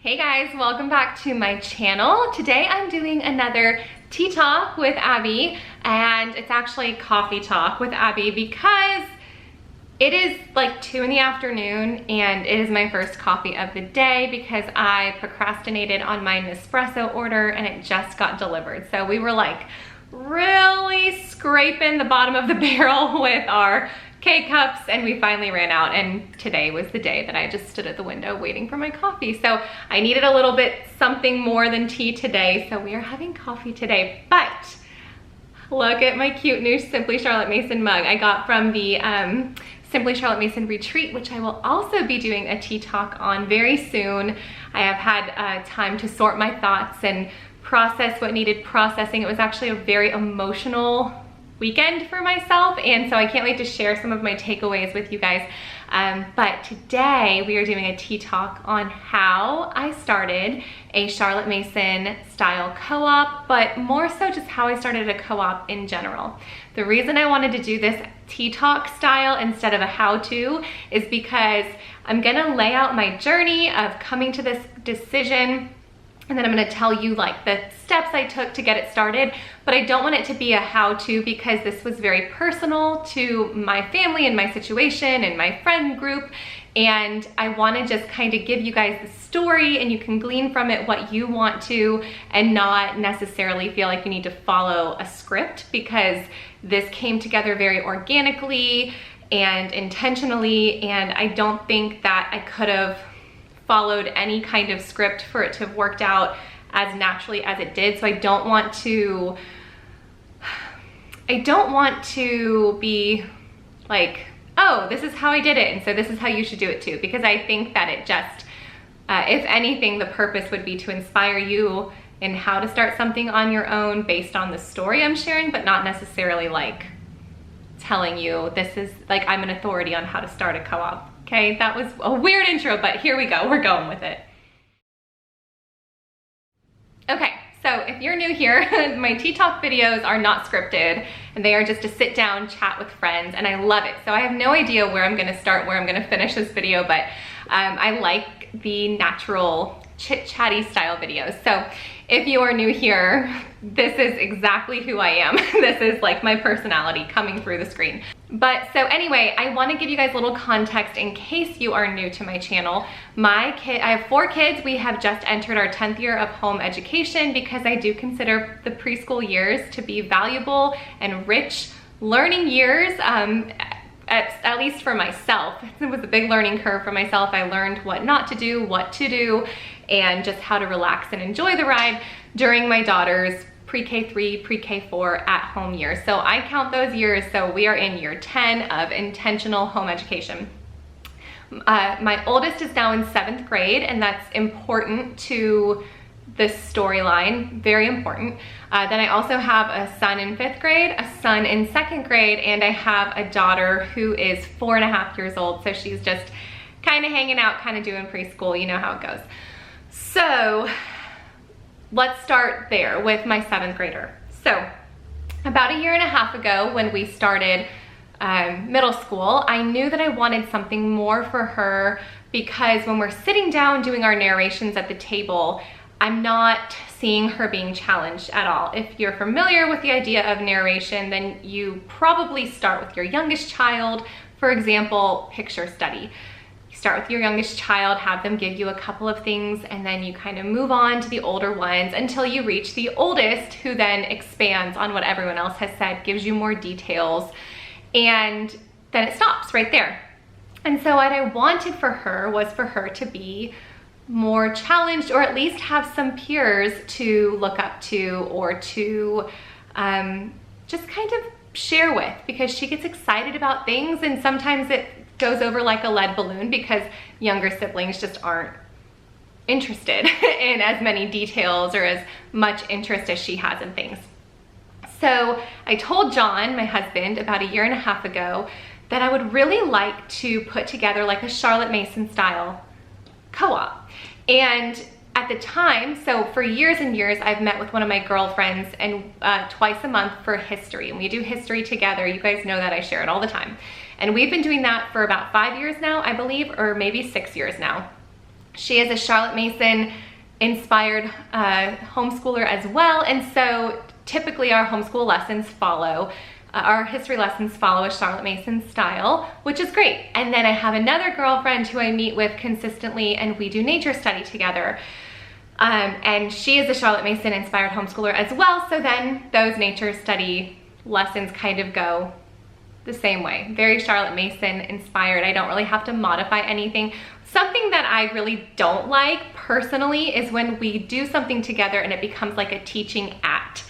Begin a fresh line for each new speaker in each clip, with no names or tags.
Hey guys, welcome back to my channel. Today I'm doing another tea talk with Abby, and it's actually coffee talk with Abby because it is like 2 in the afternoon and it is my first coffee of the day because I procrastinated on my Nespresso order and it just got delivered. So we were like really scraping the bottom of the barrel with our K-cups and we finally ran out, and today was the day that I just stood at the window waiting for my coffee. So I needed a little bit something more than tea today, so we are having coffee today. But look at my cute new Simply Charlotte Mason mug I got from the Simply Charlotte Mason retreat, which I will also be doing a tea talk on very soon. I have had time to sort my thoughts and process what needed processing. It was actually a very emotional weekend for myself, and so I can't wait to share some of my takeaways with you guys. But today we are doing a tea talk on how I started a Charlotte Mason style co-op, but more so just how I started a co-op in general. The reason I wanted to do this tea talk style instead of a how-to is because I'm gonna lay out my journey of coming to this decision, and then I'm gonna tell you like the steps I took to get it started, but I don't want it to be a how-to because this was very personal to my family and my situation and my friend group, and I wanna just kind of give you guys the story and you can glean from it what you want to and not necessarily feel like you need to follow a script, because this came together very organically and intentionally, and I don't think that I could have followed any kind of script for it to have worked out as naturally as it did. So I don't want to be like, oh, this is how I did it, and so this is how you should do it too, because I think that it just, if anything, the purpose would be to inspire you in how to start something on your own based on the story I'm sharing, but not necessarily like telling you this is like I'm an authority on how to start a co-op. Okay, that was a weird intro, but here we go, we're going with it. Okay, so if you're new here, my tea talk videos are not scripted, and they are just a sit down chat with friends, and I love it. So I have no idea where I'm gonna start, where I'm gonna finish this video, but I like the natural chit-chatty style videos. So if you are new here, this is exactly who I am. This is like my personality coming through the screen. But so anyway, I want to give you guys a little context in case you are new to my channel. I have 4 kids. We have just entered our 10th year of home education because I do consider the preschool years to be valuable and rich learning years. At least for myself. It was a big learning curve for myself. I learned what not to do, what to do, and just how to relax and enjoy the ride during my daughter's pre-K 3, pre-K 4 at home years. So I count those years, so we are in year 10 of intentional home education. My oldest is now in 7th grade, and that's important to this storyline, very important. Then I also have a son in 5th grade, a son in 2nd grade, and I have a daughter who is 4.5 years old. So she's just kind of hanging out, kind of doing preschool, you know how it goes. So let's start there with my 7th grader. So about 1.5 years ago when we started middle school, I knew that I wanted something more for her, because when we're sitting down doing our narrations at the table, I'm not seeing her being challenged at all. If you're familiar with the idea of narration, then you probably start with your youngest child. For example, picture study. You start with your youngest child, have them give you a couple of things, and then you kind of move on to the older ones until you reach the oldest, who then expands on what everyone else has said, gives you more details, and then it stops right there. And so what I wanted for her was for her to be more challenged, or at least have some peers to look up to, or to just kind of share with, because she gets excited about things and sometimes it goes over like a lead balloon because younger siblings just aren't interested in as many details or as much interest as she has in things. So I told John, my husband, about 1.5 years ago that I would really like to put together like a Charlotte Mason style co-op. And at the time, so for years and years, I've met with one of my girlfriends and twice a month for history, and we do history together. You guys know that I share it all the time. And we've been doing that for about 5 years now, I believe, or maybe 6 years now. She is a Charlotte Mason inspired homeschooler as well. And so typically our homeschool lessons follow, our history lessons follow a Charlotte Mason style, which is great. And then I have another girlfriend who I meet with consistently, and we do nature study together. And she is a Charlotte Mason inspired homeschooler as well. So then those nature study lessons kind of go the same way. Very Charlotte Mason inspired. I don't really have to modify anything. Something that I really don't like personally is when we do something together and it becomes like a teaching act.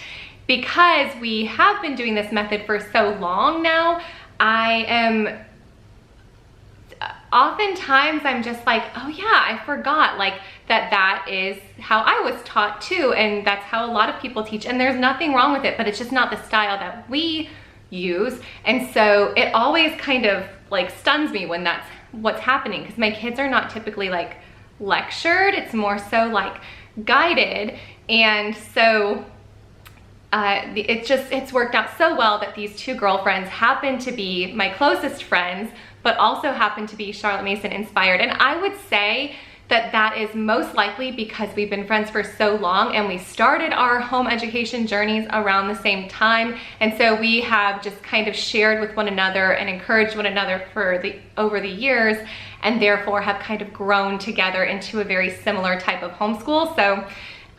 Because we have been doing this method for so long now, oftentimes I'm just like, oh yeah, I forgot like that is how I was taught too, and that's how a lot of people teach, and there's nothing wrong with it, but it's just not the style that we use. And so it always kind of like stuns me when that's what's happening, because my kids are not typically like lectured, it's more so like guided. And so it's worked out so well that these two girlfriends happen to be my closest friends, but also happen to be Charlotte Mason inspired. And I would say that that is most likely because we've been friends for so long and we started our home education journeys around the same time. And so we have just kind of shared with one another and encouraged one another over the years, and therefore have kind of grown together into a very similar type of homeschool. So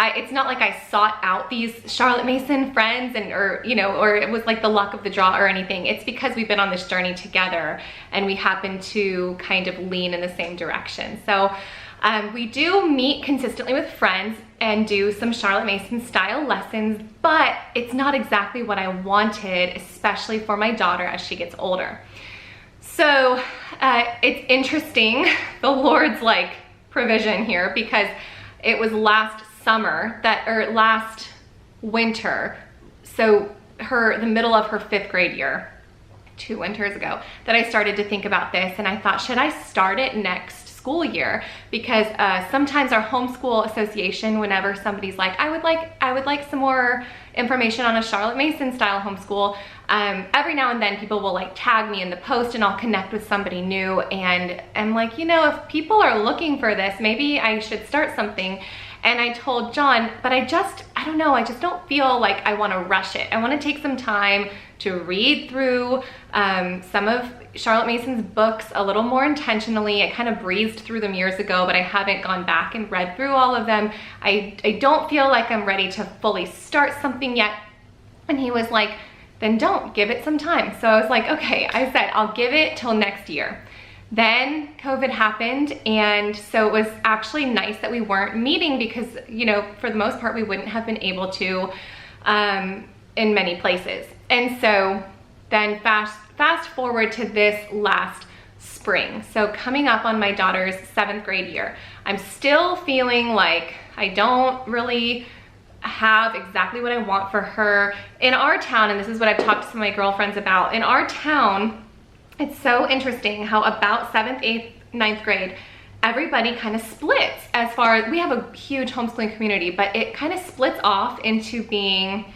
it's not like I sought out these Charlotte Mason friends or it was like the luck of the draw or anything. It's because we've been on this journey together and we happen to kind of lean in the same direction. So we do meet consistently with friends and do some Charlotte Mason style lessons, but it's not exactly what I wanted, especially for my daughter as she gets older. So it's interesting, the Lord's like provision here, because it was last winter, so the middle of her 5th grade year, 2 winters ago, that I started to think about this, and I thought, should I start it next school year? Because sometimes our homeschool association, whenever somebody's like, I would like some more information on a Charlotte Mason style homeschool, every now and then people will like tag me in the post and I'll connect with somebody new, and I'm like, if people are looking for this, maybe I should start something. And I told John, but I don't know, I just don't feel like I want to rush it. I want to take some time to read through some of Charlotte Mason's books a little more intentionally. I kind of breezed through them years ago, but I haven't gone back and read through all of them. I don't feel like I'm ready to fully start something yet. And he was like, then don't, give it some time. So I was like, okay, I said, I'll give it till next year. Then COVID happened, and so it was actually nice that we weren't meeting because, for the most part, we wouldn't have been able to in many places. And so then fast forward to this last spring. So coming up on my daughter's 7th grade year, I'm still feeling like I don't really have exactly what I want for her. In our town, and this is what I've talked to some of my girlfriends about, in our town, it's so interesting how about 7th, 8th, 9th grade, everybody kind of splits as far as, we have a huge homeschooling community, but it kind of splits off into being,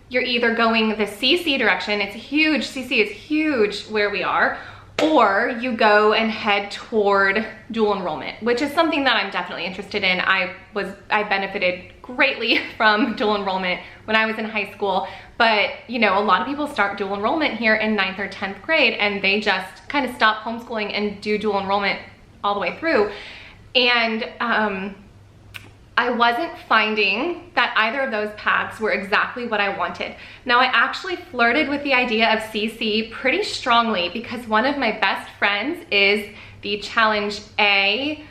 you're either going the CC direction, it's huge, CC is huge where we are, or you go and head toward dual enrollment, which is something that I'm definitely interested in. I benefited greatly from dual enrollment when I was in high school, but a lot of people start dual enrollment here in 9th or 10th grade and they just kind of stop homeschooling and do dual enrollment all the way through. And I wasn't finding that either of those paths were exactly what I wanted. Now, I actually flirted with the idea of CC pretty strongly because one of my best friends is the Challenge A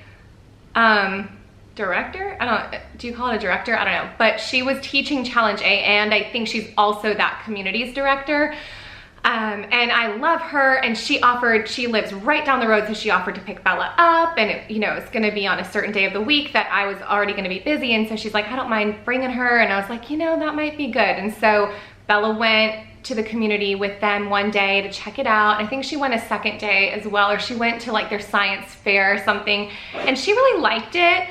director. Do you call it a director? I don't know, but she was teaching Challenge A, and I think she's also that community's director. And I love her, and she lives right down the road, so she offered to pick Bella up, and it's gonna be on a certain day of the week that I was already gonna be busy, and so she's like, I don't mind bringing her, and I was like, that might be good. And so Bella went to the community with them one day to check it out. I think she went a second day as well, or she went to like their science fair or something, and she really liked it.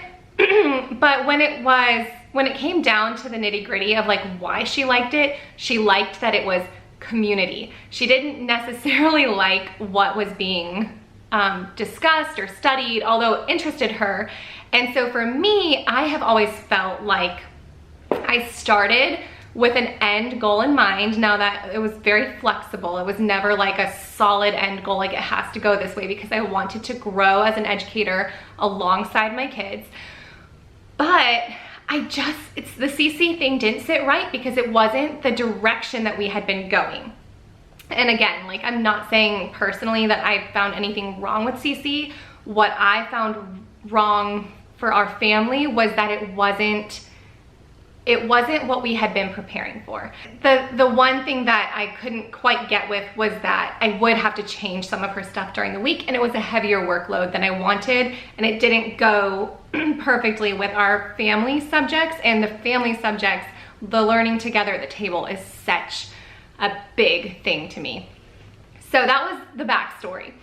But when it came down to the nitty-gritty of like why she liked it, she liked that it was community. She didn't necessarily like what was being discussed or studied, although it interested her. And so for me, I have always felt like I started with an end goal in mind. Now that it was very flexible, it was never like a solid end goal, like it has to go this way, because I wanted to grow as an educator alongside my kids. But it's the CC thing didn't sit right because it wasn't the direction that we had been going. And again, like, I'm not saying personally that I found anything wrong with CC. What I found wrong for our family was that it wasn't what we had been preparing for. The one thing that I couldn't quite get with was that I would have to change some of her stuff during the week, and it was a heavier workload than I wanted, and it didn't go perfectly with our family subjects. And the family subjects, the learning together at the table, is such a big thing to me. So that was the backstory.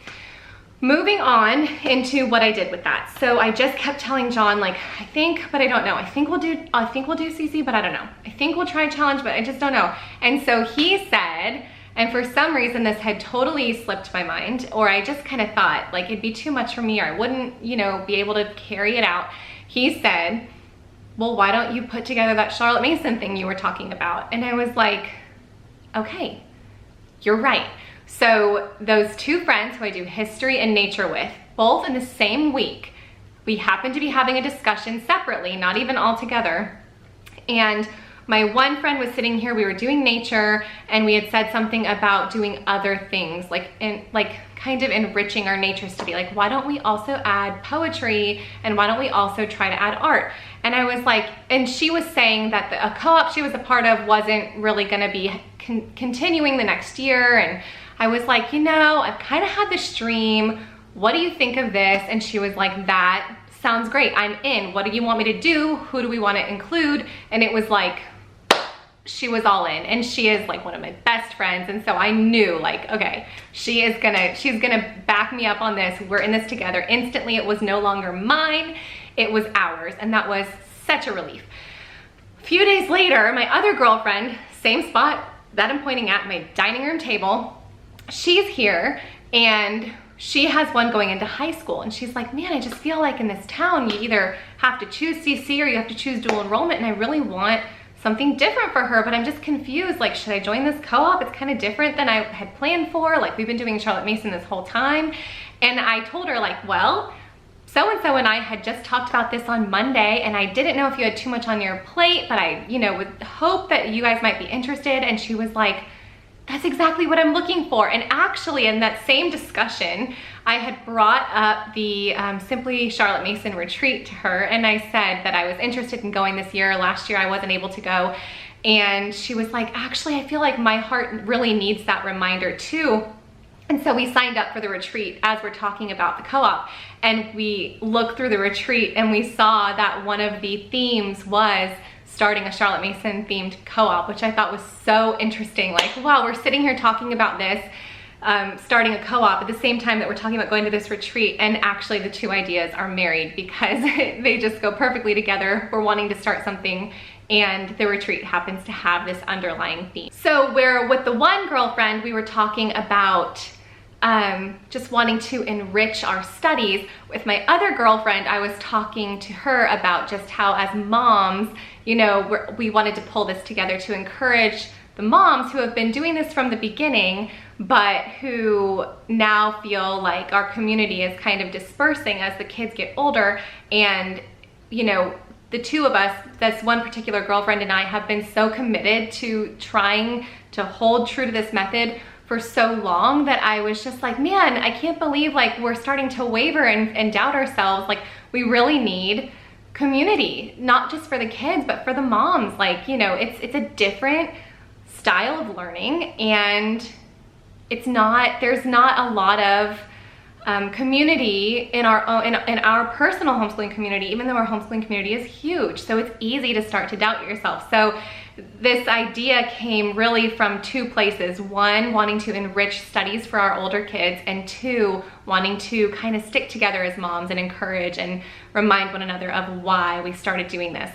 Moving on into what I did with that. So I just kept telling John, like, I think, but I don't know. I think we'll do CC, but I don't know. I think we'll try challenge, but I just don't know. And so he said, and for some reason this had totally slipped my mind, or I just kind of thought like it'd be too much for me, or I wouldn't, you know, be able to carry it out. He said, well, why don't you put together that Charlotte Mason thing you were talking about? And I was like, okay, you're right. So those two friends who I do history and nature with, both in the same week, we happened to be having a discussion separately, not even all together. And my one friend was sitting here, we were doing nature, and we had said something about doing other things, like kind of enriching our nature study. Like, why don't we also add poetry, and why don't we also try to add art? And I was like, and she was saying that a co-op she was a part of wasn't really gonna be continuing the next year. And I was like, you know, I've kind of had this dream. What do you think of this? And she was like, that sounds great. I'm in. What do you want me to do? Who do we want to include? And it was like, she was all in. And she is like one of my best friends. And so I knew, like, okay, she's gonna back me up on this. We're in this together. Instantly, it was no longer mine. It was ours. And that was such a relief. A few days later, my other girlfriend, same spot that I'm pointing at, my dining room table, she's here, and she has one going into high school, and she's like, man, I just feel like in this town you either have to choose CC or you have to choose dual enrollment, and I really want something different for her, but I'm just confused. Like, should I join this co-op? It's kind of different than I had planned for. Like, we've been doing Charlotte Mason this whole time. And I told her, like, well, so-and-so and I had just talked about this on Monday, and I didn't know if you had too much on your plate, but I, you know, would hope that you guys might be interested. And she was like, that's exactly what I'm looking for. And actually, in that same discussion, I had brought up the Simply Charlotte Mason retreat to her, and I said that I was interested in going this year. Last year I wasn't able to go. And she was like, actually, I feel like my heart really needs that reminder too. And so we signed up for the retreat as we're talking about the co-op. And we looked through the retreat and we saw that one of the themes was starting a Charlotte Mason themed co-op, which I thought was so interesting. Like, wow, we're sitting here talking about this, starting a co-op at the same time that we're talking about going to this retreat. And actually the two ideas are married because they just go perfectly together. We're wanting to start something, and the retreat happens to have this underlying theme. So where with the one girlfriend, we were talking about just wanting to enrich our studies. With my other girlfriend, I was talking to her about just how as moms, you know, we wanted to pull this together to encourage the moms who have been doing this from the beginning, but who now feel like our community is kind of dispersing as the kids get older. And, you know, the two of us, this one particular girlfriend and I, have been so committed to trying to hold true to this method for so long that I was just like, man, I can't believe like we're starting to waver and doubt ourselves. Like, we really need community, not just for the kids, but for the moms. Like, you know, it's a different style of learning, and there's not a lot of community in our own, in our personal homeschooling community, even though our homeschooling community is huge. So it's easy to start to doubt yourself. So this idea came really from two places. One, wanting to enrich studies for our older kids, and two, wanting to kind of stick together as moms and encourage and remind one another of why we started doing this.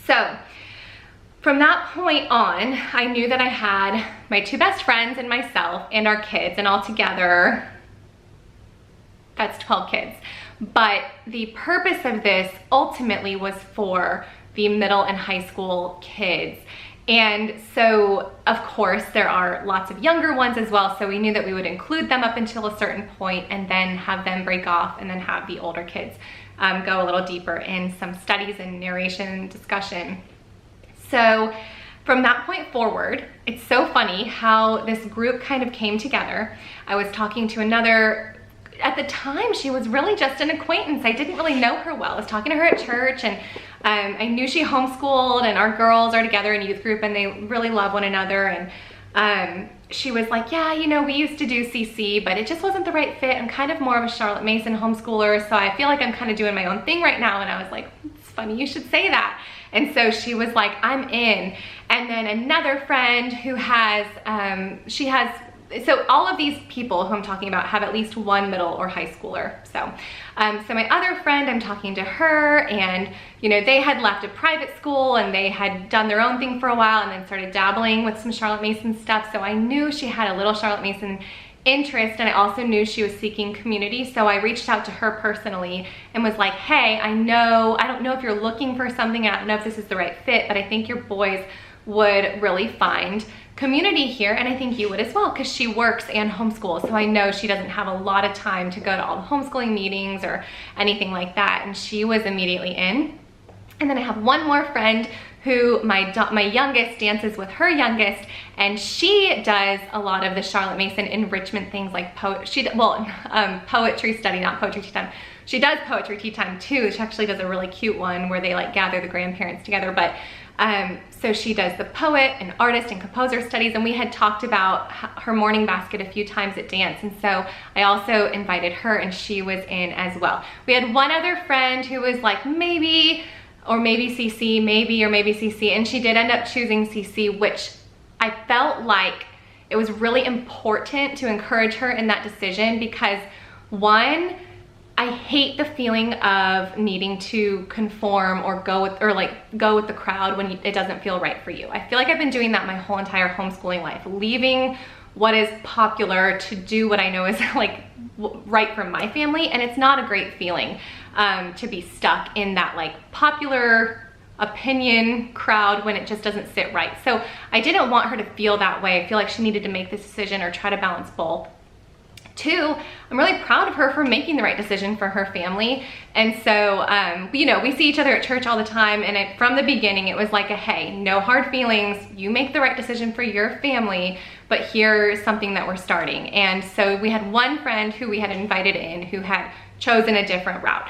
So from that point on, I knew that I had my two best friends and myself and our kids, and all together That's 12 kids. But the purpose of this ultimately was for the middle and high school kids. And so, of course, there are lots of younger ones as well, so we knew that we would include them up until a certain point and then have them break off and then have the older kids go a little deeper in some studies and narration discussion. So from that point forward, it's so funny how this group kind of came together. I was talking to another, at the time, she was really just an acquaintance. I didn't really know her well. I was talking to her at church, and I knew she homeschooled, and our girls are together in youth group and they really love one another. And she was like, yeah, you know, we used to do CC, but it just wasn't the right fit. I'm kind of more of a Charlotte Mason homeschooler, so I feel like I'm kind of doing my own thing right now. And I was like, it's funny you should say that. And so she was like, I'm in. And then another friend who has, so all of these people who I'm talking about have at least one middle or high schooler. So my other friend, I'm talking to her, and you know, they had left a private school and they had done their own thing for a while and then started dabbling with some Charlotte Mason stuff. So I knew she had a little Charlotte Mason interest, and I also knew she was seeking community. So I reached out to her personally and was like, hey, I don't know if you're looking for something, I don't know if this is the right fit, but I think your boys would really find community here, and I think you would as well, because she works and homeschools, so I know she doesn't have a lot of time to go to all the homeschooling meetings or anything like that. And she was immediately in. And then I have one more friend who my youngest dances with her youngest, and she does a lot of the Charlotte Mason enrichment things like poetry study, not poetry tea time. She does poetry tea time too. She actually does a really cute one where they like gather the grandparents together. But so she does the poet and artist and composer studies, and we had talked about her morning basket a few times at dance, and so I also invited her, and she was in as well. We had one other friend who was like maybe CC, maybe CC, and she did end up choosing CC, which I felt like it was really important to encourage her in that decision, because one, I hate the feeling of needing to conform or go with the crowd when it doesn't feel right for you. I feel like I've been doing that my whole entire homeschooling life, leaving what is popular to do what I know is like right for my family, and it's not a great feeling to be stuck in that like popular opinion crowd when it just doesn't sit right. So I didn't want her to feel that way. I feel like she needed to make this decision or try to balance both. Two, I'm really proud of her for making the right decision for her family. And so, you know, we see each other at church all the time, and from the beginning, it was like hey, no hard feelings, you make the right decision for your family, but here's something that we're starting. And so we had one friend who we had invited in who had chosen a different route.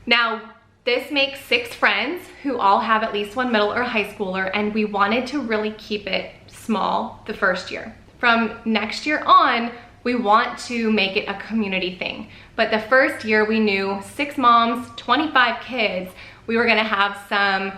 Now, this makes 6 friends who all have at least one middle or high schooler, and we wanted to really keep it small the first year. From next year on, we want to make it a community thing. But the first year we knew 6 moms, 25 kids, we were gonna have some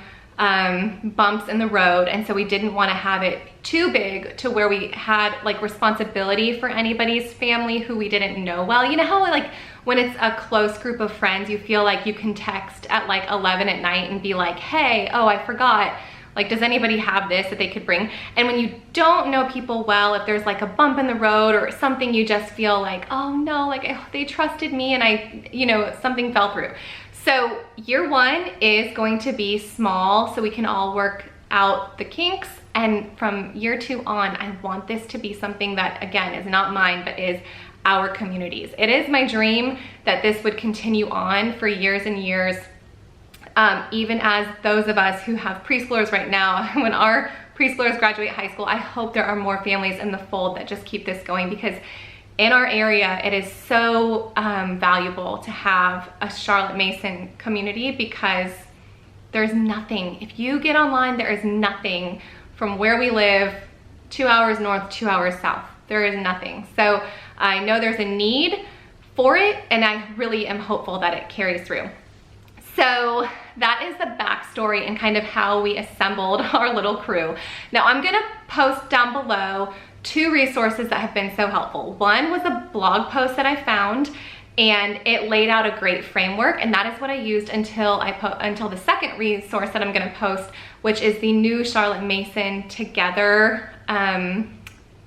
bumps in the road, and so we didn't wanna have it too big to where we had like responsibility for anybody's family who we didn't know well. You know how like when it's a close group of friends, you feel like you can text at like 11 at night and be like, hey, oh, I forgot. Like, does anybody have this that they could bring? And when you don't know people well, if there's like a bump in the road or something, you just feel like, oh no, like they trusted me and you know, something fell through. So year 1 is going to be small so we can all work out the kinks. And from year 2 on, I want this to be something that, again, is not mine, but is our community's. It is my dream that this would continue on for years and years. Even as those of us who have preschoolers right now, when our preschoolers graduate high school, I hope there are more families in the fold that just keep this going, because in our area, it is so valuable to have a Charlotte Mason community, because there's nothing. If you get online, there is nothing from where we live 2 hours north, 2 hours south. There is nothing. So I know there's a need for it, and I really am hopeful that it carries through. So that is the backstory and kind of how we assembled our little crew. Now I'm gonna post down below 2 resources that have been so helpful. One was a blog post that I found, and it laid out a great framework, and that is what I used until the second resource that I'm gonna post, which is the new Charlotte Mason Together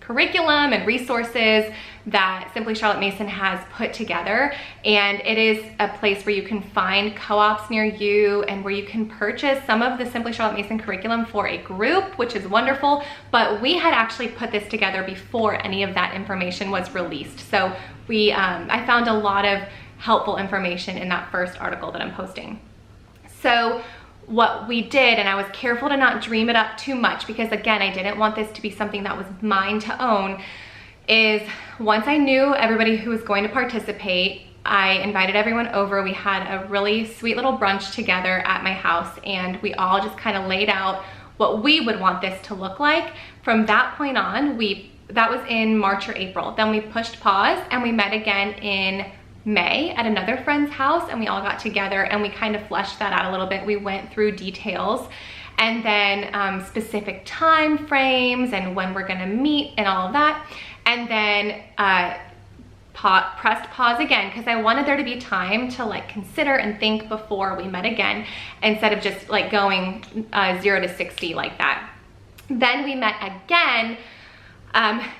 curriculum and resources that Simply Charlotte Mason has put together. And it is a place where you can find co-ops near you and where you can purchase some of the Simply Charlotte Mason curriculum for a group, which is wonderful. But we had actually put this together before any of that information was released. So I found a lot of helpful information in that first article that I'm posting. So what we did, and I was careful to not dream it up too much because again, I didn't want this to be something that was mine to own, is once I knew everybody who was going to participate, I invited everyone over. We had a really sweet little brunch together at my house, and we all just kind of laid out what we would want this to look like. From that point on, that was in March or April. Then we pushed pause and we met again in May at another friend's house, and we all got together and we kind of fleshed that out a little bit. We went through details and then specific time frames and when we're gonna meet and all of that. And then pressed pause again because I wanted there to be time to like consider and think before we met again, instead of just like going 0 to 60 like that. Then we met again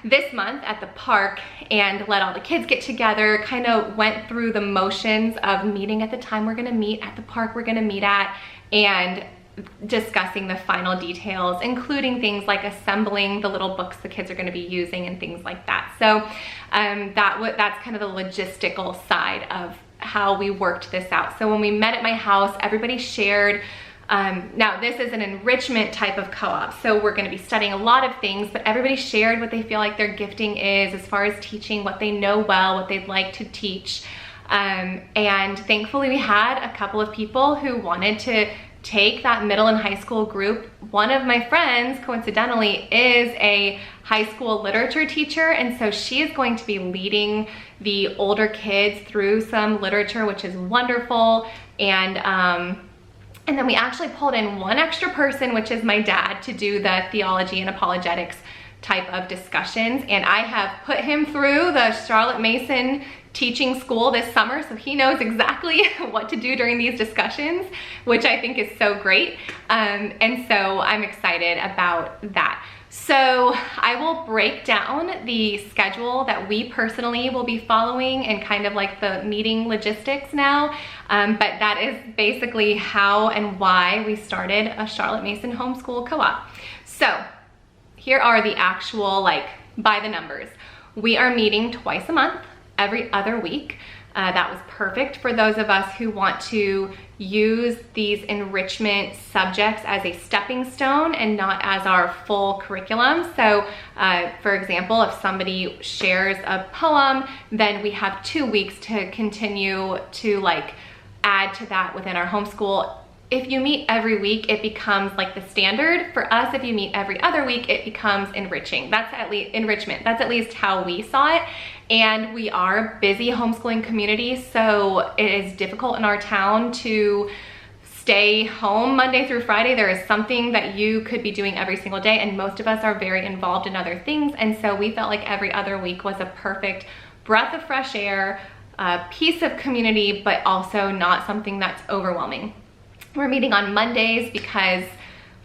this month at the park and let all the kids get together, kind of went through the motions of meeting at the time we're gonna meet, at the park we're gonna meet at, and discussing the final details, including things like assembling the little books the kids are going to be using and things like that. So that's kind of the logistical side of how we worked this out. So when we met at my house, everybody shared. Now this is an enrichment type of co-op, so we're going to be studying a lot of things, but everybody shared what they feel like their gifting is as far as teaching, what they know well, what they'd like to teach. And thankfully we had a couple of people who wanted to take that middle and high school group. One of my friends, coincidentally, is a high school literature teacher, and so she is going to be leading the older kids through some literature, which is wonderful. And then we actually pulled in one extra person, which is my dad, to do the theology and apologetics type of discussions. And I have put him through the Charlotte Mason teaching school this summer, so he knows exactly what to do during these discussions, which I think is so great. And so I'm excited about that. So I will break down the schedule that we personally will be following and kind of like the meeting logistics now. But that is basically how and why we started a Charlotte Mason homeschool co-op. So here are the actual, like, by the numbers. We are meeting twice a month, every other week. That was perfect for those of us who want to use these enrichment subjects as a stepping stone and not as our full curriculum. So for example, if somebody shares a poem, then we have 2 weeks to continue to like add to that within our homeschool. If you meet every week, it becomes like the standard. For us, if you meet every other week, it becomes enriching. That's at least enrichment. That's at least how we saw it. And we are a busy homeschooling community, so it is difficult in our town to stay home Monday through Friday. There is something that you could be doing every single day, and most of us are very involved in other things. And so we felt like every other week was a perfect breath of fresh air, a piece of community, but also not something that's overwhelming. We're meeting on Mondays because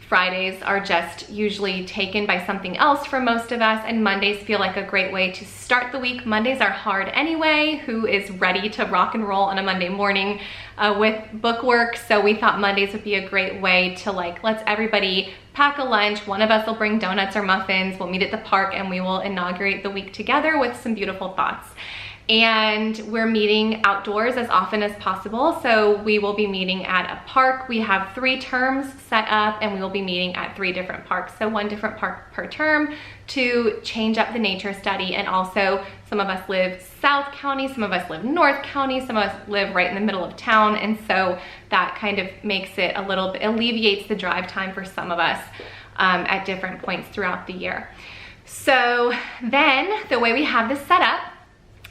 Fridays are just usually taken by something else for most of us, and Mondays feel like a great way to start the week. Mondays are hard anyway. Who is ready to rock and roll on a Monday morning with book work? So we thought Mondays would be a great way to like, let's everybody pack a lunch. One of us will bring donuts or muffins. We'll meet at the park and we will inaugurate the week together with some beautiful thoughts. And we're meeting outdoors as often as possible. So we will be meeting at a park. We have 3 terms set up and we will be meeting at 3 different parks. So 1 different park per term to change up the nature study. And also some of us live South County, some of us live North County, some of us live right in the middle of town. And so that kind of makes it a little bit, alleviates the drive time for some of us at different points throughout the year. So then the way we have this set up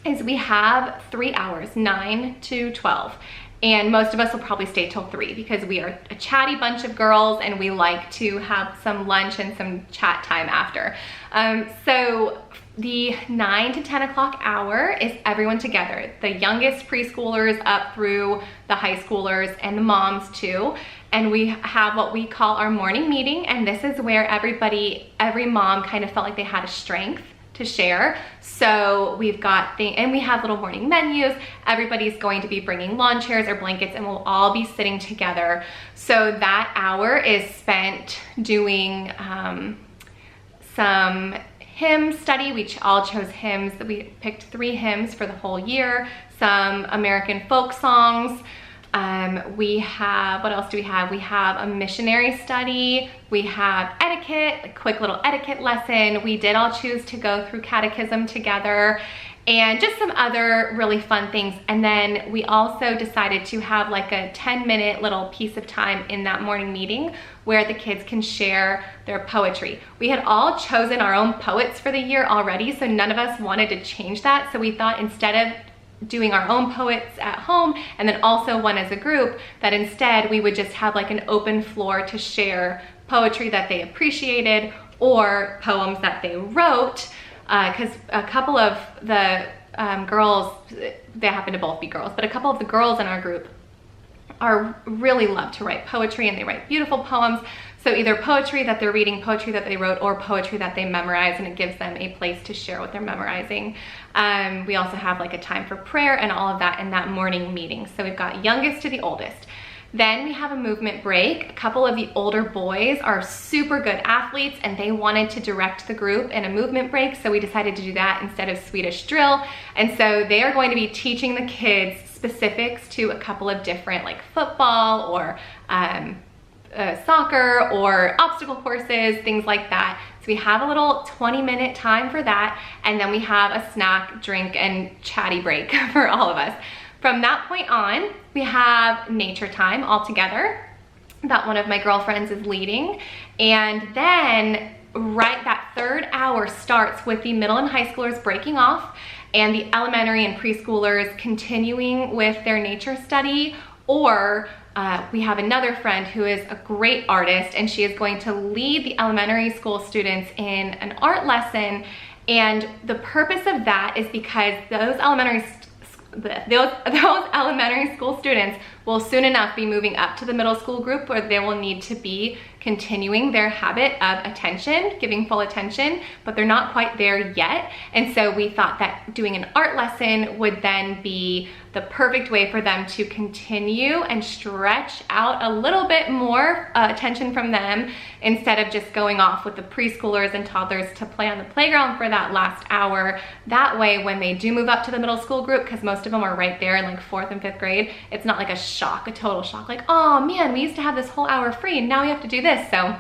is we have 3 hours, 9 to 12. And most of us will probably stay till 3 because we are a chatty bunch of girls and we like to have some lunch and some chat time after. So the 9 to 10 o'clock hour is everyone together. The youngest preschoolers up through the high schoolers and the moms too. And we have what we call our morning meeting. And this is where every mom kind of felt like they had a strength to share. So we've got and we have little morning menus. Everybody's going to be bringing lawn chairs or blankets, and we'll all be sitting together. So that hour is spent doing some hymn study. We all chose hymns. We picked 3 hymns for the whole year, some American folk songs. We have, what else do we have? We have a missionary study. We have etiquette, a quick little etiquette lesson. We did all choose to go through catechism together, and just some other really fun things. And then we also decided to have like a 10-minute little piece of time in that morning meeting where the kids can share their poetry. We had all chosen our own poets for the year already, so none of us wanted to change that. So we thought, instead of doing our own poets at home and then also one as a group, that instead we would just have like an open floor to share poetry that they appreciated or poems that they wrote, because a couple of the girls, they happen to both be girls, but a couple of the girls in our group really love to write poetry, and they write beautiful poems. So either poetry that they're reading, poetry that they wrote, or poetry that they memorize, and it gives them a place to share what they're memorizing. We also have like a time for prayer and all of that in that morning meeting. So we've got youngest to the oldest. Then we have a movement break. A couple of the older boys are super good athletes, and they wanted to direct the group in a movement break, so we decided to do that instead of Swedish drill. And so they are going to be teaching the kids specifics to a couple of different, like football or soccer or obstacle courses, things like that. So we have a little 20-minute time for that, and then we have a snack, drink, and chatty break for all of us. From that point on, we have nature time all together that one of my girlfriends is leading. And then that 3rd hour starts with the middle and high schoolers breaking off and the elementary and preschoolers continuing with their nature study. Or we have another friend who is a great artist, and she is going to lead the elementary school students in an art lesson. And the purpose of that is because those elementary school students will soon enough be moving up to the middle school group, where they will need to be continuing their habit of attention, giving full attention, but they're not quite there yet. And so we thought that doing an art lesson would then be the perfect way for them to continue and stretch out a little bit more attention from them, instead of just going off with the preschoolers and toddlers to play on the playground for that last hour. That way, when they do move up to the middle school group, because most of them are right there in like 4th and 5th grade, it's not like a total shock, like, oh man, we used to have this whole hour free and now we have to do this. So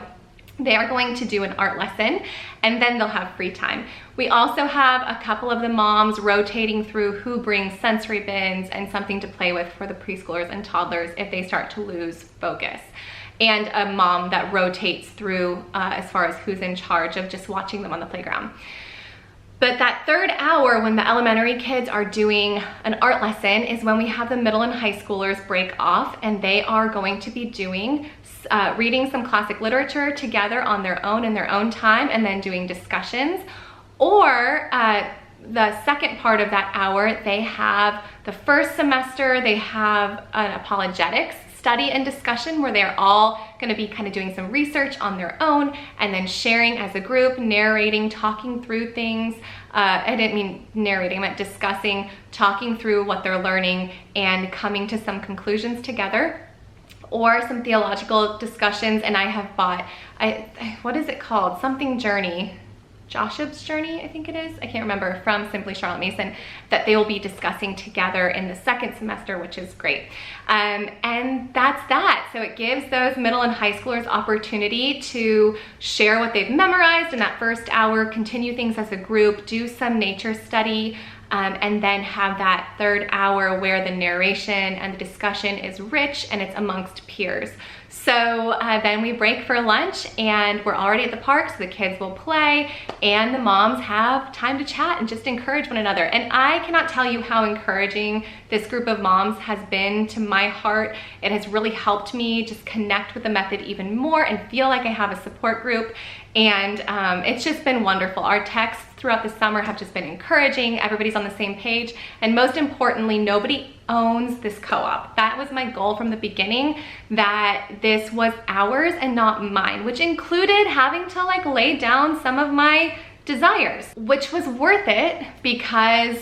they are going to do an art lesson, and then they'll have free time. We also have a couple of the moms rotating through who brings sensory bins and something to play with for the preschoolers and toddlers if they start to lose focus. And a mom that rotates through as far as who's in charge of just watching them on the playground. But that 3rd hour, when the elementary kids are doing an art lesson, is when we have the middle and high schoolers break off, and they are going to be doing reading some classic literature together on their own in their own time, and then doing discussions. Or the second part of that hour, they have the first semester, they have an apologetics study and discussion where they're all going to be kind of doing some research on their own and then sharing as a group, narrating, talking through things. I didn't mean narrating, I meant discussing, talking through what they're learning and coming to some conclusions together. Or some theological discussions. And I have bought, what is it called? Something Journey. Joshua's Journey, I think it is. I can't remember, from Simply Charlotte Mason, that they will be discussing together in the 2nd semester, which is great. And that's that. So it gives those middle and high schoolers opportunity to share what they've memorized in that 1st hour, continue things as a group, do some nature study, and then have that 3rd hour where the narration and the discussion is rich and it's amongst peers. So then we break for lunch, and we're already at the park, so the kids will play and the moms have time to chat and just encourage one another. And I cannot tell you how encouraging this group of moms has been to my heart. It has really helped me just connect with the method even more and feel like I have a support group. And it's just been wonderful. Our texts throughout the summer have just been encouraging. Everybody's on the same page. And most importantly, nobody owns this co-op. That was my goal from the beginning, that this was ours and not mine, which included having to like lay down some of my desires, which was worth it because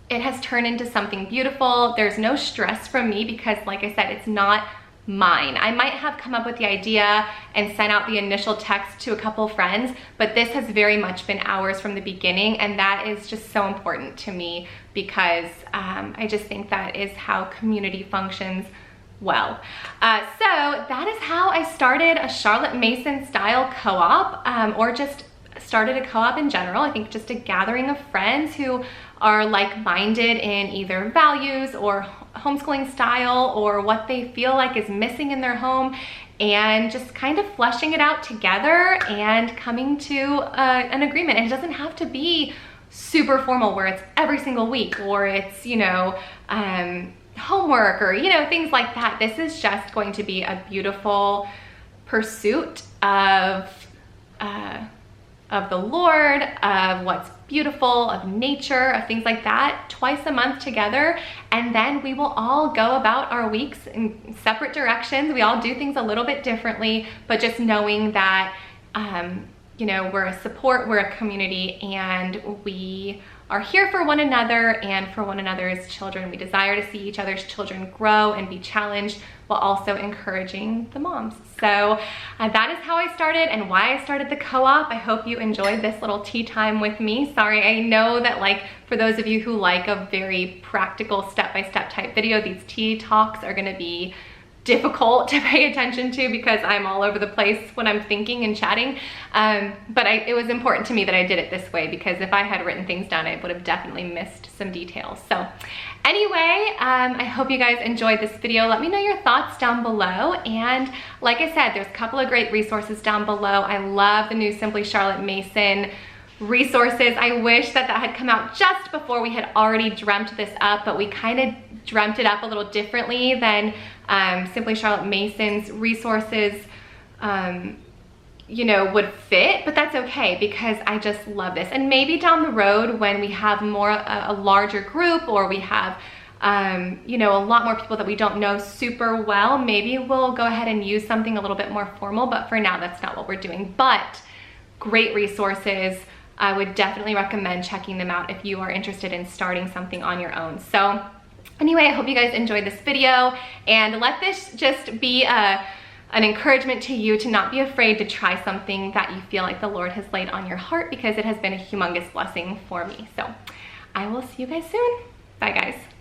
it has turned into something beautiful. There's no stress from me because, like I said, it's not mine. I might have come up with the idea and sent out the initial text to a couple friends, but this has very much been ours from the beginning, and that is just so important to me because I just think that is how community functions well. So that is how I started a Charlotte Mason style co-op, or just started a co-op in general. I think just a gathering of friends who are like-minded in either values or homeschooling style or what they feel like is missing in their home, and just kind of fleshing it out together and coming to an agreement. And it doesn't have to be super formal where it's every single week or it's, you know, homework or, you know, things like that. This is just going to be a beautiful pursuit of the Lord, of what's beautiful, of nature, of things like that, twice a month together. And then we will all go about our weeks in separate directions. We all do things a little bit differently, but just knowing that, you know, we're a support, we're a community, and we are here for one another and for one another's children. We desire to see each other's children grow and be challenged while also encouraging the moms. So that is how I started and why I started the co-op. I hope you enjoyed this little tea time with me. Sorry, I know that, like, for those of you who like a very practical step-by-step type video, these tea talks are gonna be difficult to pay attention to because I'm all over the place when I'm thinking and chatting. But it was important to me that I did it this way, because if I had written things down, I would have definitely missed some details. So anyway, I hope you guys enjoyed this video. Let me know your thoughts down below. And like I said, there's a couple of great resources down below. I love the new Simply Charlotte Mason resources. I wish that that had come out just before we had already dreamt this up, but we kind of dreamt it up a little differently than Simply Charlotte Mason's resources, you know, would fit, but that's okay because I just love this. And maybe down the road when we have more, a larger group, or we have, you know, a lot more people that we don't know super well, maybe we'll go ahead and use something a little bit more formal, but for now, that's not what we're doing. But great resources. I would definitely recommend checking them out if you are interested in starting something on your own. So anyway, I hope you guys enjoyed this video, and let this just be an encouragement to you to not be afraid to try something that you feel like the Lord has laid on your heart, because it has been a humongous blessing for me. So I will see you guys soon. Bye guys.